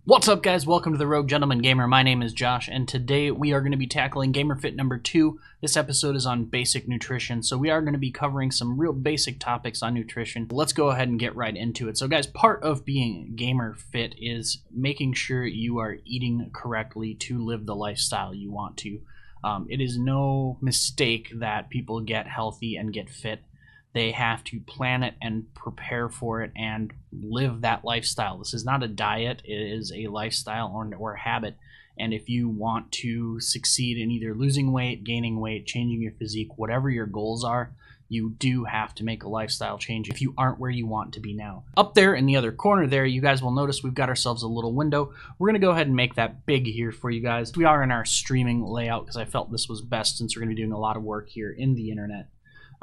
What's up, guys? Welcome to the Rogue Gentleman Gamer. My name is Josh, and today we are going to be tackling Gamer Fit number 2. This episode is on basic nutrition, so we are going to be covering some real basic topics on nutrition. Let's go ahead and get right into it. So, guys, part of being gamer fit is making sure you are eating correctly to live the lifestyle you want to. It is no mistake that people get healthy and get fit. They have to plan it and prepare for it and live that lifestyle. This is not a diet, it is a lifestyle or habit. And if you want to succeed in either losing weight, gaining weight, changing your physique, whatever your goals are, you do have to make a lifestyle change if you aren't where you want to be now. Up there in the other corner there, you guys will notice we've got ourselves a little window. We're going to go ahead and make that big here for you guys. We are in our streaming layout because I felt this was best since we're going to be doing a lot of work here in the internet.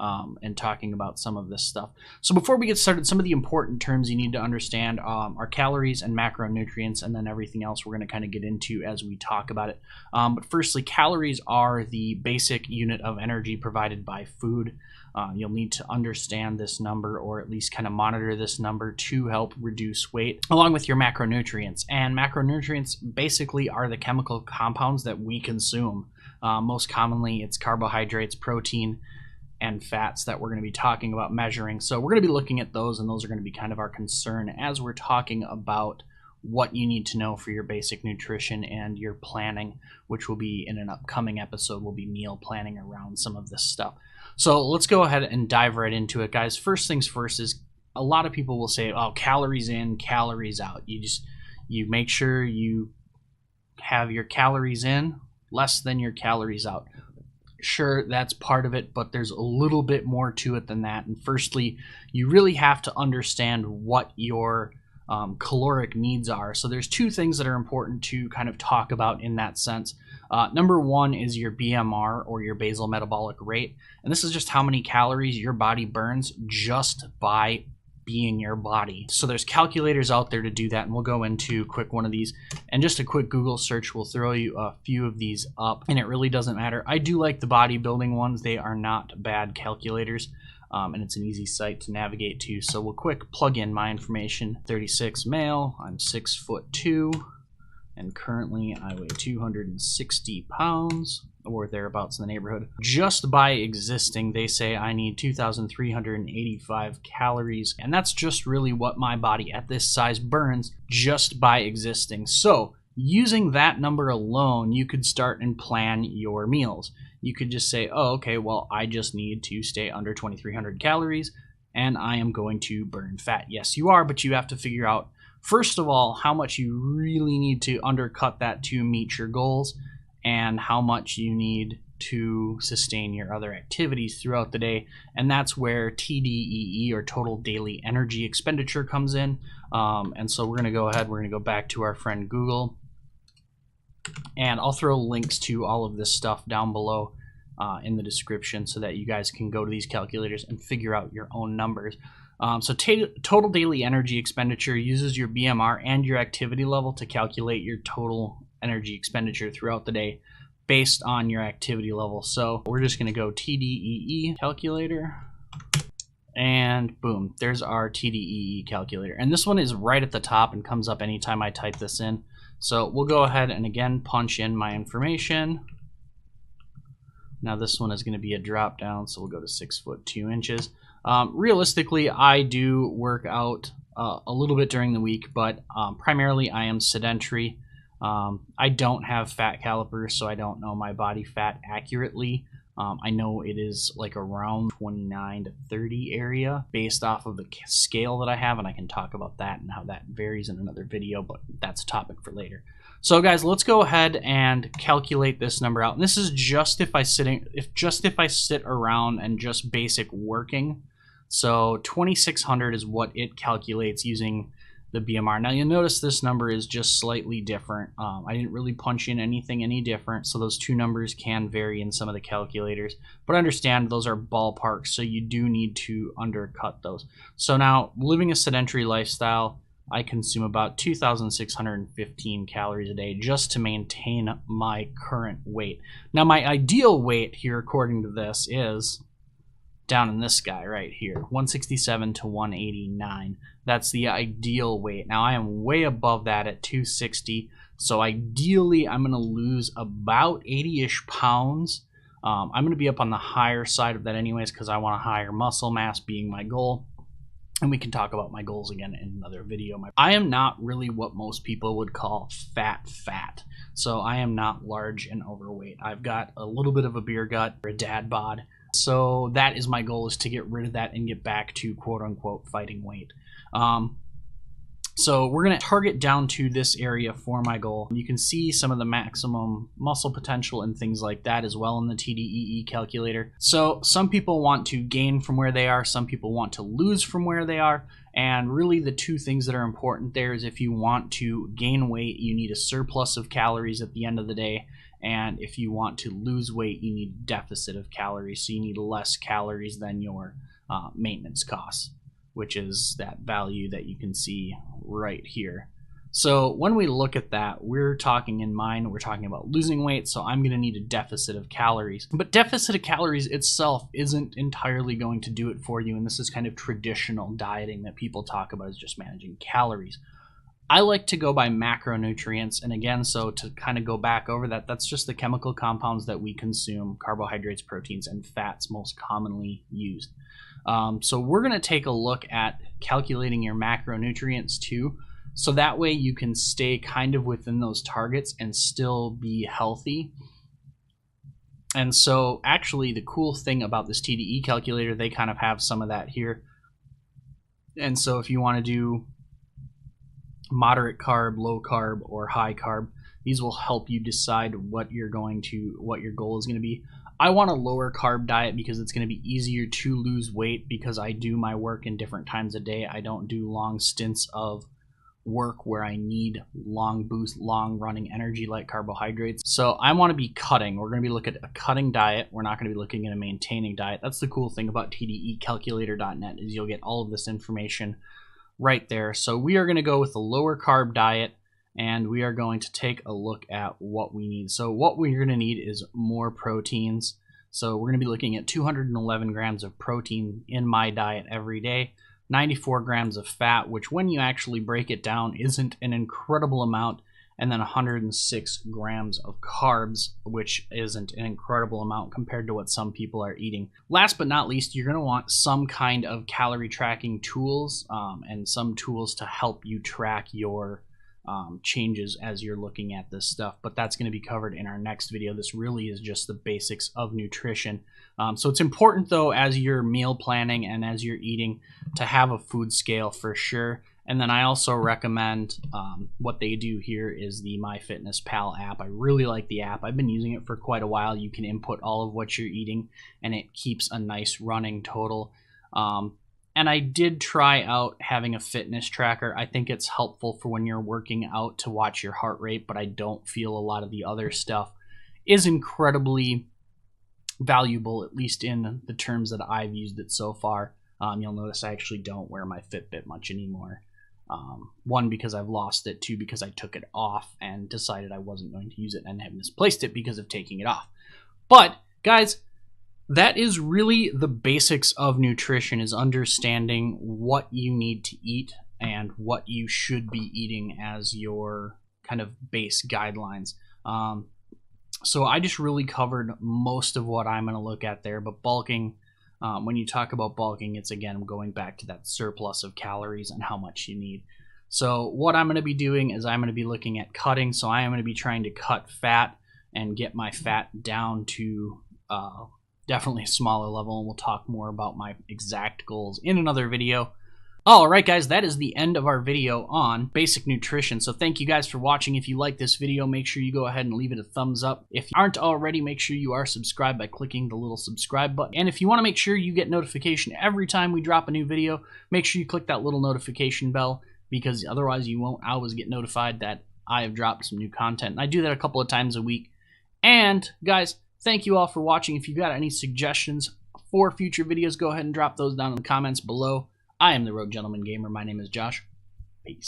And talking about some of this stuff. So before we get started, some of the important terms you need to understand are calories and macronutrients, and then everything else we're going to kind of get into as we talk about it. But firstly, calories are the basic unit of energy provided by food. You'll need to understand this number, or at least kind of monitor this number to help reduce weight, along with your macronutrients. And macronutrients basically are the chemical compounds that we consume. Most commonly, it's carbohydrates, protein, and fats that we're going to be talking about measuring. So we're going to be looking at those, and those are going to be kind of our concern as we're talking about what you need to know for your basic nutrition and your planning, which will be in an upcoming episode. We'll be meal planning around some of this stuff. So let's go ahead and dive right into it, guys. First things first is a lot of people will say, oh, calories in, calories out. You make sure you have your calories in less than your calories out. Sure, that's part of it, but there's a little bit more to it than that. And firstly, you really have to understand what your caloric needs are. So there's two things that are important to kind of talk about in that sense. Number one is your BMR, or your basal metabolic rate. And this is just how many calories your body burns just by being your body. So there's calculators out there to do that, and we'll go into quick one of these, and just a quick Google search will throw you a few of these up, and it really doesn't matter. I do like the bodybuilding ones. They are not bad calculators, and it's an easy site to navigate to. So we'll quick plug in my information. 36 male, I'm 6'2", and currently I weigh 260 pounds or thereabouts in the neighborhood. Just by existing, they say I need 2,385 calories, and that's just really what my body at this size burns just by existing. So using that number alone, you could start and plan your meals. You could just say, oh, okay, well, I just need to stay under 2,300 calories, and I am going to burn fat. Yes, you are, but you have to figure out, first of all, how much you really need to undercut that to meet your goals, and how much you need to sustain your other activities throughout the day. And that's where TDEE, or total daily energy expenditure, comes in. And so we're going to go ahead, we're going to go back to our friend Google, and I'll throw links to all of this stuff down below in the description so that you guys can go to these calculators and figure out your own numbers. So total daily energy expenditure uses your BMR and your activity level to calculate your total energy expenditure throughout the day based on your activity level. So we're just going to go TDEE calculator, and boom, there's our TDEE calculator. And this one is right at the top and comes up anytime I type this in. So we'll go ahead and again punch in my information. Now this one is going to be a drop down, so we'll go to 6'2". Realistically, I do work out a little bit during the week, but primarily I am sedentary. I don't have fat calipers, so I don't know my body fat accurately. I know it is like around 29 to 30 area based off of the scale that I have, and I can talk about that and how that varies in another video, but that's a topic for later. So guys, let's go ahead and calculate this number out. And this is just if I sit around and just basic working. So 2,600 is what it calculates using the BMR. Now you'll notice this number is just slightly different. I didn't really punch in anything any different, so those two numbers can vary in some of the calculators, but understand those are ballparks, so you do need to undercut those. So now, living a sedentary lifestyle, I consume about 2,615 calories a day just to maintain my current weight. Now my ideal weight here, according to this, is down in this guy right here, 167 to 189. That's the ideal weight. Now I am way above that at 260. So ideally I'm going to lose about 80-ish pounds. I'm going to be up on the higher side of that anyways because I want a higher muscle mass being my goal. And we can talk about my goals again in another video. I am not really what most people would call fat. So I am not large and overweight. I've got a little bit of a beer gut or a dad bod. So that is my goal, is to get rid of that and get back to quote unquote fighting weight. So we're going to target down to this area for my goal. You can see some of the maximum muscle potential and things like that as well in the Tdee calculator. So some people want to gain from where they are, some people want to lose from where they are, and really the two things that are important there is if you want to gain weight, you need a surplus of calories at the end of the day, and if you want to lose weight, you need a deficit of calories, so you need less calories than your maintenance costs, which is that value that you can see right here. So when we look at that, we're talking about losing weight, so I'm going to need a deficit of calories. But deficit of calories itself isn't entirely going to do it for you, and this is kind of traditional dieting that people talk about, is just managing calories. I like to go by macronutrients, and again, so to kind of go back over that, that's just the chemical compounds that we consume, carbohydrates, proteins, and fats most commonly used. So we're going to take a look at calculating your macronutrients too, so that way you can stay kind of within those targets and still be healthy. And so actually the cool thing about this Tdee calculator, they kind of have some of that here. And so if you want to do moderate carb, low carb, or high carb, these will help you decide what your goal is going to be. I want a lower carb diet because it's going to be easier to lose weight because I do my work in different times of day. I don't do long stints of work where I need long running energy like carbohydrates. So I want to be cutting. We're going to be looking at a cutting diet. We're not going to be looking at a maintaining diet. That's the cool thing about tdeecalculator.net, is you'll get all of this information right there. So we are going to go with a lower carb diet, and we are going to take a look at what we need. So what we're going to need is more proteins. So we're going to be looking at 211 grams of protein in my diet every day, 94 grams of fat, which when you actually break it down isn't an incredible amount, and then 106 grams of carbs, which isn't an incredible amount compared to what some people are eating. Last but not least, you're going to want some kind of calorie tracking tools and some tools to help you track your changes as you're looking at this stuff, but that's going to be covered in our next video. This really is just the basics of nutrition. So it's important though, as you're meal planning and as you're eating, to have a food scale for sure. And then I also recommend what they do here is the MyFitnessPal app. I really like the app. I've been using it for quite a while. You can input all of what you're eating and it keeps a nice running total. And I did try out having a fitness tracker. I think it's helpful for when you're working out to watch your heart rate, but I don't feel a lot of the other stuff is incredibly valuable, at least in the terms that I've used it so far. You'll notice I actually don't wear my Fitbit much anymore. One, because I've lost it. Two, because I took it off and decided I wasn't going to use it and have misplaced it because of taking it off. But guys, that is really the basics of nutrition, is understanding what you need to eat and what you should be eating as your kind of base guidelines. So I just really covered most of what I'm going to look at there, but bulking, when you talk about bulking, it's again going back to that surplus of calories and how much you need. So what I'm going to be doing is I'm going to be looking at cutting. So I am going to be trying to cut fat and get my fat down to definitely a smaller level, and we'll talk more about my exact goals in another video. Alright guys, that is the end of our video on basic nutrition. So thank you guys for watching. If you like this video, make sure you go ahead and leave it a thumbs up. If you aren't already, make sure you are subscribed by clicking the little subscribe button. And if you want to make sure you get notification every time we drop a new video, make sure you click that little notification bell, because otherwise you won't always get notified that I have dropped some new content. And I do that a couple of times a week. And guys, thank you all for watching. If you've got any suggestions for future videos, go ahead and drop those down in the comments below. I am the Rogue Gentleman Gamer. My name is Josh. Peace.